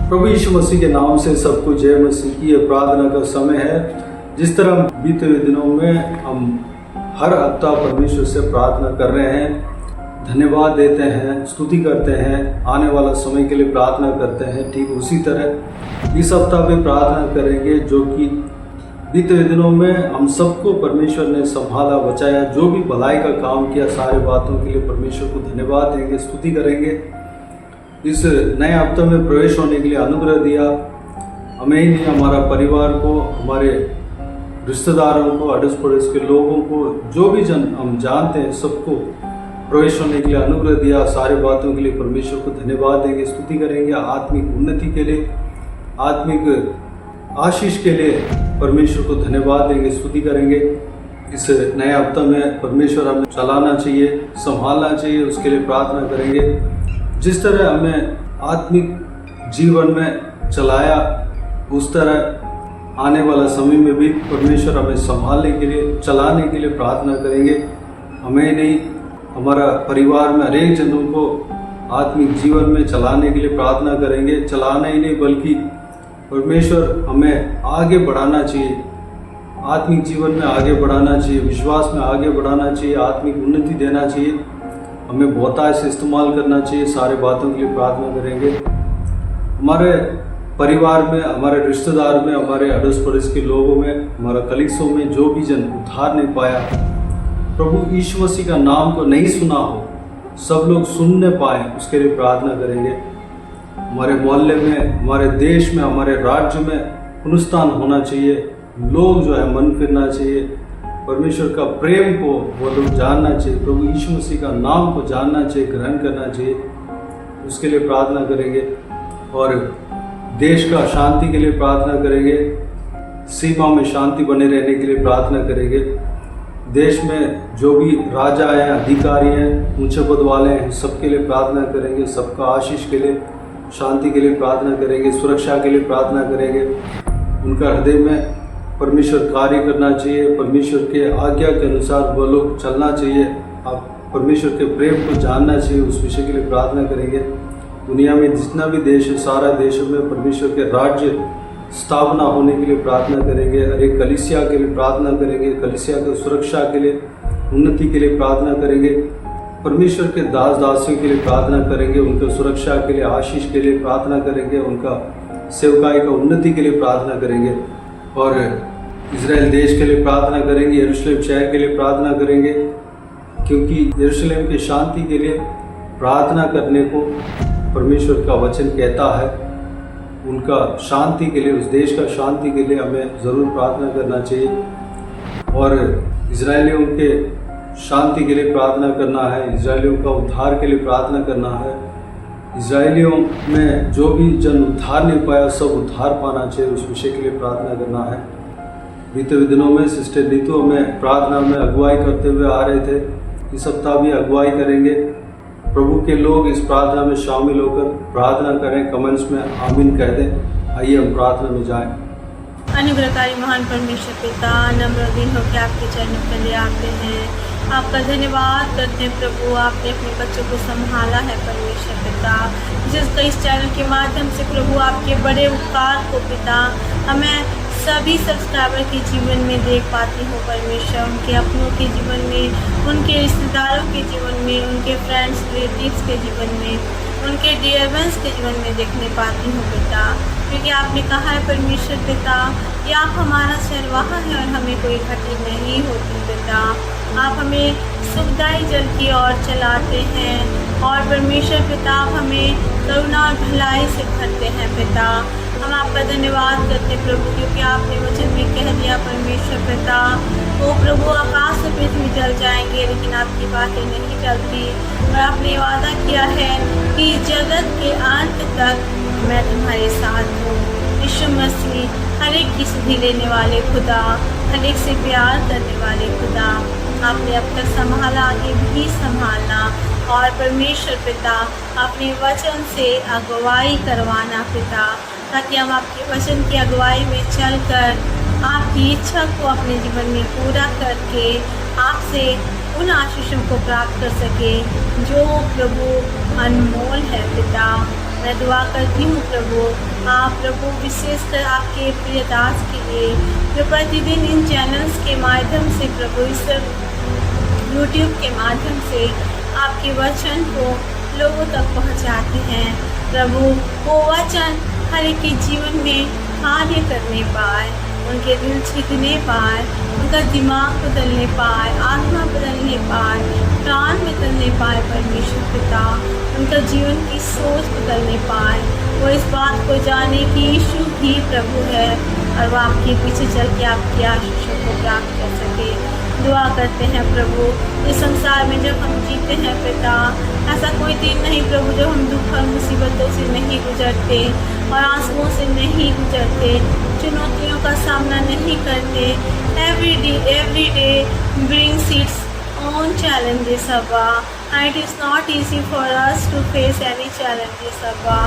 प्रभु यीशु मसीह के नाम से सबको जय मसीह की। ये प्रार्थना का समय है। जिस तरह बीते हुए दिनों में हम हर हफ्ता परमेश्वर से प्रार्थना कर रहे हैं, धन्यवाद देते हैं, स्तुति करते हैं, आने वाला समय के लिए प्रार्थना करते हैं, ठीक उसी तरह इस हफ्ता भी प्रार्थना करेंगे। जो कि बीते हुए दिनों में हम सबको परमेश्वर ने संभाला, बचाया, जो भी भलाई का काम किया, सारे बातों के लिए परमेश्वर को धन्यवाद देंगे, स्तुति करेंगे। इस नए हफ्ते में प्रवेश होने के लिए अनुग्रह दिया हमें ही नहीं, हमारा परिवार को, हमारे रिश्तेदारों को, अड़ोस पड़ोस के लोगों को, जो भी जन हम जानते हैं सबको प्रवेश होने के लिए अनुग्रह दिया। सारे बातों के लिए परमेश्वर को धन्यवाद देंगे, स्तुति करेंगे। आत्मिक उन्नति के लिए, आत्मिक आशीष के लिए परमेश्वर को धन्यवाद देंगे, स्तुति करेंगे। इस नए हफ्ते में परमेश्वर हमें चलाना चाहिए, संभालना चाहिए, उसके लिए प्रार्थना करेंगे। जिस तरह हमें आत्मिक जीवन में चलाया, उस तरह आने वाला समय में भी परमेश्वर हमें संभालने के लिए, चलाने के लिए प्रार्थना करेंगे। हमें नहीं, हमारा परिवार में हरेक जनों को आत्मिक जीवन में चलाने के लिए प्रार्थना करेंगे। चलाना ही नहीं बल्कि परमेश्वर हमें आगे बढ़ाना चाहिए, आत्मिक जीवन में आगे बढ़ाना चाहिए, विश्वास में आगे बढ़ाना चाहिए, आत्मिक उन्नति देना चाहिए, हमें बहुतायत से इस्तेमाल करना चाहिए। सारे बातों के लिए प्रार्थना करेंगे। हमारे परिवार में, हमारे रिश्तेदार में, हमारे अड़ोस पड़ोस के लोगों में, हमारा कलीगों में जो भी जन उद्धार नहीं पाया, प्रभु यीशु मसीह का नाम को नहीं सुना हो, सब लोग सुनने पाए, उसके लिए प्रार्थना करेंगे। हमारे मोहल्ले में, हमारे देश में, हमारे राज्य में पुनरुत्थान होना चाहिए। लोग जो है मन फिरना चाहिए, परमेश्वर का प्रेम को वो लोग जानना चाहिए, प्रभु यीशु मसीह का नाम को जानना चाहिए, ग्रहण करना चाहिए, उसके लिए प्रार्थना करेंगे। और देश का शांति के लिए प्रार्थना करेंगे, सीमा में शांति बने रहने के लिए प्रार्थना करेंगे। देश में जो भी राजा हैं, अधिकारी हैं, ऊंचे पद वाले हैं, सबके लिए प्रार्थना करेंगे, सबका आशीष के लिए, शांति के लिए प्रार्थना करेंगे, सुरक्षा के लिए प्रार्थना करेंगे। उनका हृदय में परमेश्वर कार्य करना चाहिए, परमेश्वर के आज्ञा के अनुसार वो लोग चलना चाहिए, आप परमेश्वर के प्रेम को जानना चाहिए, उस विषय के लिए प्रार्थना करेंगे। दुनिया में जितना भी देश है, सारा देशों में परमेश्वर के राज्य स्थापना होने के लिए प्रार्थना करेंगे। हर एक कलीसिया के लिए प्रार्थना करेंगे, कलीसिया की सुरक्षा के लिए, उन्नति के लिए प्रार्थना करेंगे। परमेश्वर के दास दासियों के लिए प्रार्थना करेंगे, उनकी सुरक्षा के लिए, आशीष के लिए प्रार्थना करेंगे, उनका सेवकाई का उन्नति के लिए प्रार्थना करेंगे। और इज़राइल देश के लिए प्रार्थना करेंगे, यरूशलेम शहर के लिए प्रार्थना करेंगे, क्योंकि यरूशलेम की शांति के लिए प्रार्थना करने को परमेश्वर का वचन कहता है। उनका शांति के लिए, उस देश का शांति के लिए हमें ज़रूर प्रार्थना करना चाहिए। और इज़राइलियों के शांति के लिए प्रार्थना करना है, इज़राइलियों का उद्धार के लिए प्रार्थना करना है। इज़राइलियों में जो भी जन उद्धार नहीं पाया, सब उद्धार पाना चाहिए, उस विषय के लिए प्रार्थना करना है। बीते हुए दिनों में सिस्टर नीतू में प्रार्थना में अगुवाई करते हुए आ रहे थे, इस सप्ताह भी अगुवाई करेंगे। प्रभु के लोग इस प्रार्थना में शामिल होकर प्रार्थना करें, कमेंट्स में आमीन कह दें। आइए हम प्रार्थना में जाएं। अनुग्रहकारी महान परमेश्वर पिता, नम्र दिन होकर आपके चरणों पर ले आते हैं, आपका धन्यवाद करते हैं प्रभु। आपने अपने बच्चों को संभाला है परमेश्वर पिता, जिसका इस चैनल के माध्यम से प्रभु आपके बड़े उपकार को पिता हमें सभी सब्सक्राइबर के जीवन में देख पाती हूँ परमेश्वर, उनके अपनों के जीवन में, उनके रिश्तेदारों के जीवन में, उनके फ्रेंड्स रिलेटिव्स के जीवन में, उनके डियर वंस के जीवन में देखने पाती हूँ पिता। क्योंकि आपने कहा है परमेश्वर पिता कि आप हमारा चरवाहा है और हमें कोई घटी नहीं होती पिता। आप हमें सुखदायी जल की ओर चलाते हैं और परमेश्वर पिता आप हमें करुणा और भलाई से भरते हैं पिता। हम आपका धन्यवाद करते हैं प्रभु, क्योंकि आपने वचन में कह दिया परमेश्वर पिता, वो प्रभु आकाश से पृथ्वी जल जाएंगे लेकिन आपकी बातें नहीं चलती। और आपने वादा किया है कि जगत के अंत तक मैं तुम्हारे साथ हूँ। यीशु मसीह हर एक की सुधि लेने वाले खुदा, हर एक से प्यार करने वाले खुदा, आपने अब तक संभाला, आगे भी संभालना। और परमेश्वर पिता अपने वचन से अगुवाई करवाना पिता, ताकि हम आपके वचन की अगुवाई में चलकर आपकी इच्छा को अपने जीवन में पूरा करके आपसे उन आशीषों को प्राप्त कर सके जो प्रभु अनमोल है पिता। मैं दुआ करती हूँ प्रभु, आप प्रभु विशेषकर आपके प्रिय दास के लिए जो प्रतिदिन इन चैनल्स के माध्यम से प्रभु इस यूट्यूब के माध्यम से आपके वचन को लोगों तक पहुँचाते हैं। प्रभु वो वचन हर एक के जीवन में कार्य करने पाए, उनके दिल छिपने पाए, उनका दिमाग बदलने पाए, आत्मा बदलने पाए, प्राण बदलने पाए परमेश्वर पिता, उनका जीवन की सोच बदलने पाए। वो इस बात को जाने कि यीशु ही प्रभु है और वो आपके पीछे चल के आपकी आशीषों को प्राप्त कर सके। दुआ करते हैं प्रभु, इस संसार में जब हम जीते हैं पिता, ऐसा कोई दिन नहीं प्रभु जब हम दुख और मुसीबतों से नहीं गुजरते और आंसुओं से नहीं गुजरते, चुनौतियों का सामना नहीं करते। Every day brings its own challenges, Abba, and it is not easy for us to face any challenges, Abba.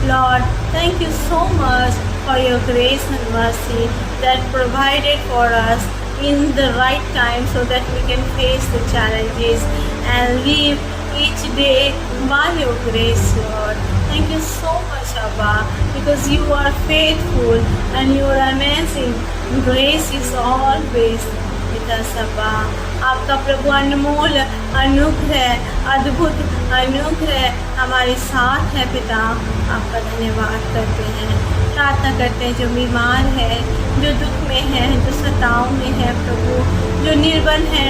Lord, thank you so much for your grace and mercy that provided for us in the right time so that we can face the challenges and live each day by your grace, Lord. Thank you so much, Abba, because you are faithful and you are amazing. Grace is always with us, Abba. आपका प्रभु अनमोल अनुग्रह, अद्भुत अनुग्रह हमारे साथ है पिता। आपका धन्यवाद करते हैं, प्रार्थना करते हैं जो बीमार है, जो दुख में है, जो सताव में है प्रभु, जो निर्बल है,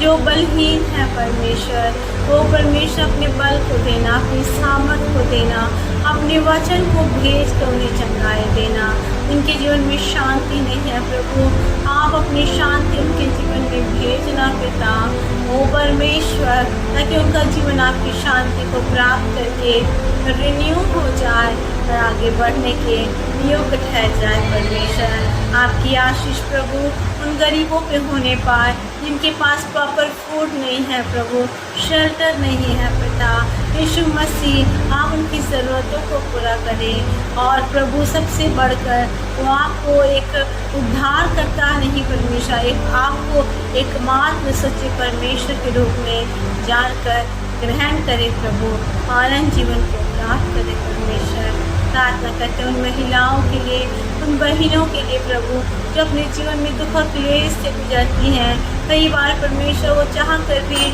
जो बलहीन है परमेश्वर, वो परमेश्वर अपने बल को देना, अपनी सामर्थ को देना, अपने वचन को भेज कर उन्हें चंगाए देना। उनके जीवन में शांति नहीं है प्रभु, आप अपनी शांति उनके जीवन में भेजना पिता, ओ परमेश्वर, ताकि उनका जीवन आपकी शांति को प्राप्त करके रिन्यू हो जाए और आगे बढ़ने के योग्य ठहर जाए परमेश्वर। आपकी आशीष प्रभु उन गरीबों पे होने पाए जिनके पास प्रॉपर फूड नहीं है प्रभु, शेल्टर नहीं है पिता। यीशु मसीह आप उनकी ज़रूरतों को पूरा करें और प्रभु सबसे बढ़कर वो आपको एक उद्धार करता नहीं परमेश्वर, आपको एकमात्र सच्चे परमेश्वर के रूप में जानकर ग्रहण करें प्रभु, आनंद जीवन को प्राप्त करें परमेश्वर। प्रार्थना करते हैं उन महिलाओं के लिए, उन बहनों के लिए प्रभु जो अपने जीवन में दुख और क्लेश से गुजरती हैं। कई बार परमेश्वर वो चाह कर भी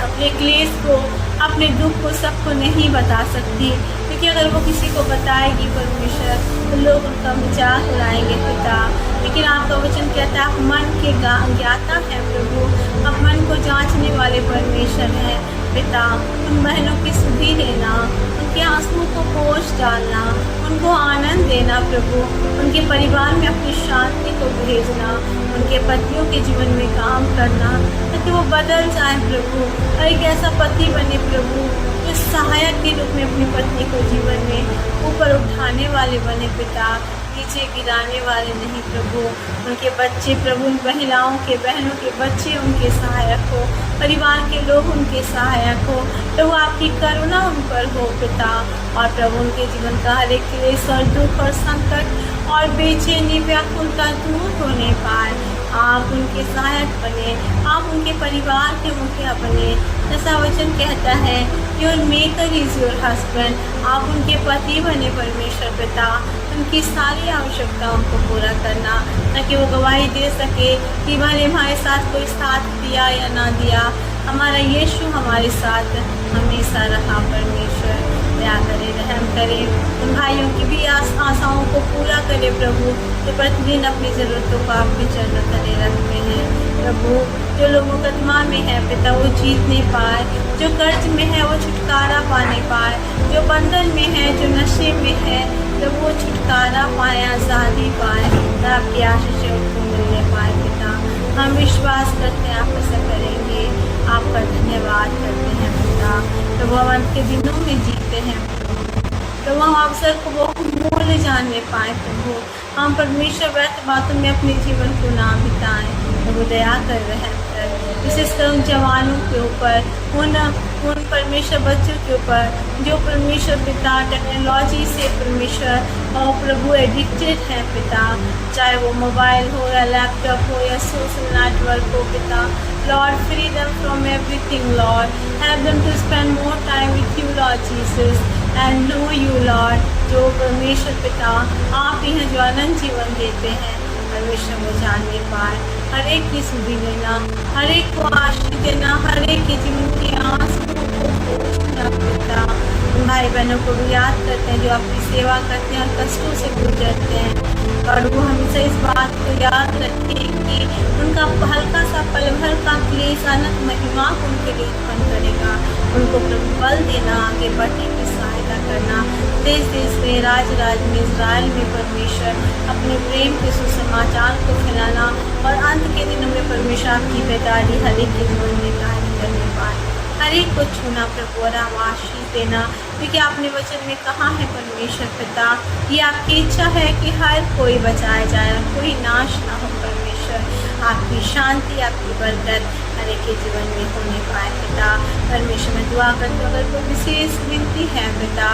अपने क्लेश को, अपने दुख को सबको नहीं बता सकती, क्योंकि अगर वो किसी को बताएगी परमेश्वर तो लोग उनका मजाक उड़ाएंगे पिता। लेकिन आपका वचन कहता है आप मन के ज्ञाता हैं प्रभु, आप मन को जांचने वाले परमेश्वर हैं पिता। उन बहनों की सुधि लेना, उनके आंसुओं को पोंछ डालना, उनको आनंद देना प्रभु, उनके परिवार में अपनी शांति को भेजना, उनके पतियों के जीवन में काम करना ताकि वो बदल जाए प्रभु और एक ऐसा पति बने प्रभु जो सहायक के रूप में अपनी पत्नी को जीवन में ऊपर उठाने वाले बने पिता, नीचे गिराने वाले नहीं प्रभु। उनके बच्चे प्रभु, उन महिलाओं के, बहनों के बच्चे उनके सहायक हो, परिवार के लोग उनके सहायक हो प्रभु, आपकी करुणा उन पर हो पिता। और प्रभु उनके जीवन का हर एक क्लेश और दुख और संकट और बेचैनी व्याकुलता दूर होने पाए, आप उनके सहायक बने, आप उनके परिवार के मुखिया बने। जैसा वचन कहता है your maker is your husband, आप उनके पति बने परमेश्वर पिता, उनकी सारी आवश्यकताओं को पूरा करना ताकि वो गवाही दे सके कि भले हमारे साथ कोई साथ दिया या ना दिया, हमारा यीशु हमारे साथ हमेशा रहा परमेश्वर। दया करे, रहम करे, उन भाइयों की भी आशाओं को पूरा करे प्रभु जो प्रतिदिन अपनी ज़रूरतों को आपके चरणों तले रखते हैं प्रभु। जो लोग मुकदमा में है पिता वो जीतने पाए, जो कर्ज में है वो छुटकारा पाने पाए, जो बंधन में है, जो नशे में है जब वो छुटकारा पाए, आज़ादी पाए, तो आपकी आशीषों को मिलने पाए पिता। हम विश्वास करते हैं आप ऐसा करेंगे, आपका धन्यवाद करते हैं पिता। तो वो अंत के दिनों में जीते हैं तो हम अवसर को बहुत मूल्य जानने पाए प्रभु, हम परमेश्वर व्यर्थ बातों में अपने जीवन को ना बिताएं। तो वो दया कर रहे हैं विशेषकर उन जवानों के ऊपर, उन परमेश्वर बच्चों के ऊपर जो परमेश्वर पिता टेक्नोलॉजी से परमेश्वर और प्रभु एडिक्टेड हैं पिता, चाहे वो मोबाइल हो या लैपटॉप हो या सोशल नेटवर्क हो पिता। Lord, free them from everything, Lord. Help them to spend more time with you, Lord Jesus. And know you Lord. जो परमेश्वर पिता आप ही हैं जो अनंत जीवन देते हैं, परमेश्वर वो जानने पाए, हर एक की सुधि लेना, हर एक को आशीष देना, हर एक के जीवन की आंसू को पोंछना पिता। उन भाई बहनों को भी याद करते हैं जो अपनी सेवा करते हैं और कष्टों से गुजरते हैं, और वो हमेशा इस बात को याद रखें कि उनका हल्का सा पल भर का क्लेश अनंत महिमा को उनके लिए उत्पन्न करेगा। उनको प्रभु बल देना, आगे बढ़ने की सहायता करना, देश देश में, राज राज में, इजराइल में परमेश्वर अपने प्रेम के सुसमाचार को फैलाना, और अंत के दिनों में परमेश्वर आपकी बेदारी हर एक के जीवन में कार्य करने पाए, हर एक को छूना प्रभु और आप आशीष देना, क्योंकि आपने वचन में कहा है परमेश्वर पिता, ये आपकी इच्छा है कि हर कोई बचाया जाए और कोई नाश ना हो। परमेश्वर आपकी शांति, आपकी बरकत हर एक के जीवन में होने पाए पिता। परमेश्वर में दुआ करते हो, अगर कोई विशेष विनती है पिता,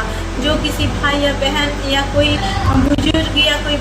जो किसी भाई या बहन या कोई बुजुर्ग या कोई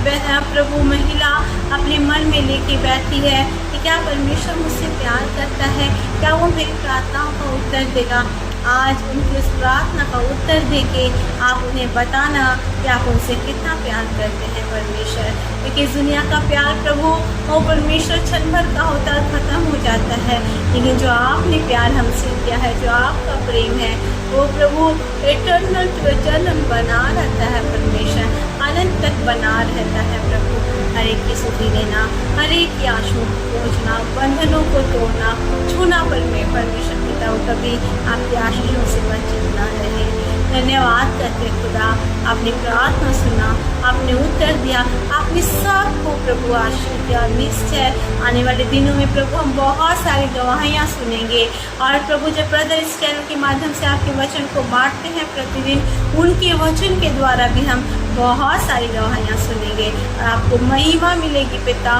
प्रभु महिला अपने मन में लेके बैठी है कि क्या परमेश्वर मुझसे प्यार करता है, क्या वो मेरी प्रार्थनाओं का उत्तर देगा, आज उनकी उस प्रार्थना का उत्तर देके आप उन्हें बताना कि आप उनसे कितना प्यार करते हैं परमेश्वर। क्योंकि इस दुनिया का प्यार प्रभु वो परमेश्वर क्षण भर का होता है, खत्म हो जाता है, लेकिन जो आपने प्यार हमसे किया है, जो आपका प्रेम है, वो प्रभु इटर्नल टू इटर्नल बना रहता है परमेश्वर, अनंत तक बना रहता है प्रभु। हर एक की सुधि लेना, हर एक की आंसुओं को पोंछना, बंधनों को तोड़ना, छूना परमेश्वर पिता वो कभी आपकी आशीषों से वंचित ना रहे। धन्यवाद करते खुदा, आपने प्रार्थना सुना, आपने उत्तर दिया, आपने सबको प्रभु आशीष दिया। निश्चय आने वाले दिनों में प्रभु हम बहुत सारी गवाहियाँ सुनेंगे, और प्रभु जब ब्रदर इस चैनल के माध्यम से आपके वचन को बांटते हैं प्रतिदिन, उनके वचन के द्वारा भी हम बहुत सारी गवाहियाँ सुनेंगे और आपको महिमा मिलेगी पिता।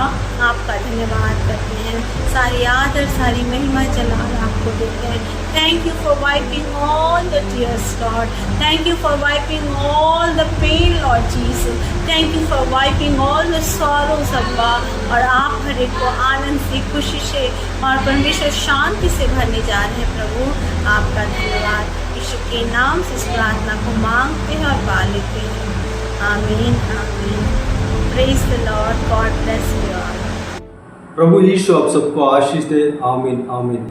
आपका धन्यवाद करते हैं, सारी आदर सारी महिमा जलाल आपको देते हैं। Thank you for wiping all the tears Lord, thank you for wiping all the pain Lord Jesus, thank you for wiping all the sorrows अब्बा। और आप हर एक को आनंद से, खुशी से और परमेश्वर शांति से भरने जा रहे हैं प्रभु। आपका धन्यवाद, यीशु के नाम से इस प्रार्थना को मांगते हैं और पा लेते हैं। आमीन आमीन। Praise the Lord, God bless you all. प्रभु यीशु आप सबको आशीष दे। आमीन आमीन।